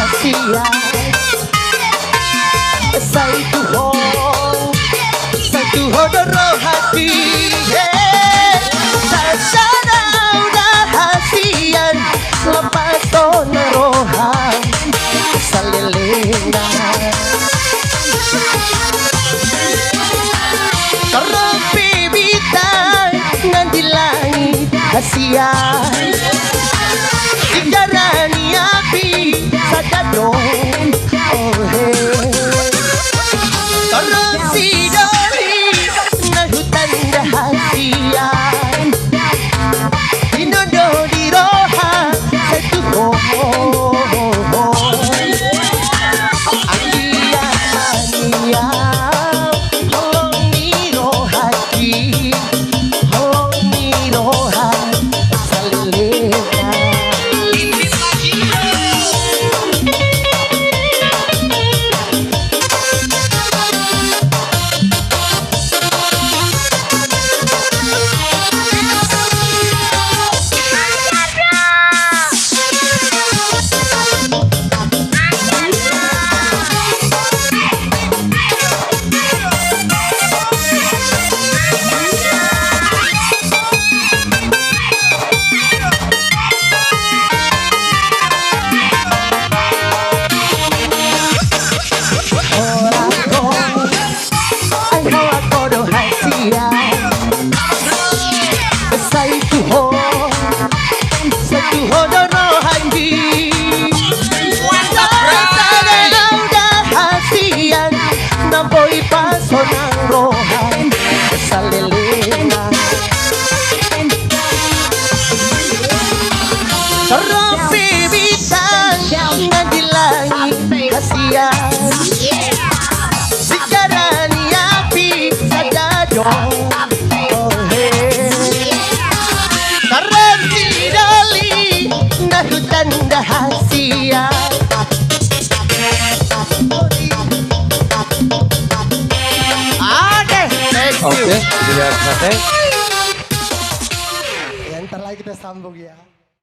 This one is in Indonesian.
rahasia. Satu hodoro hati, sasana rahasian lepas tona rohan salilina. Teropi bintang ngan di langit hasian, ijarani api sadadong oh hey. Terus si dori na hutan rahasian, inodo di roha satu Anggia mania holong ni rohati, holong ni roha salilena. Satu hodoro handi, hasian nampoi pasonang rohan salilena. Teropi bintang ngan di langit hasian, sejarani api sadadong oh hey. Karanti dali na hutan rahasia. Oke, dilihat. Ya, ntar lagi kita sambung ya.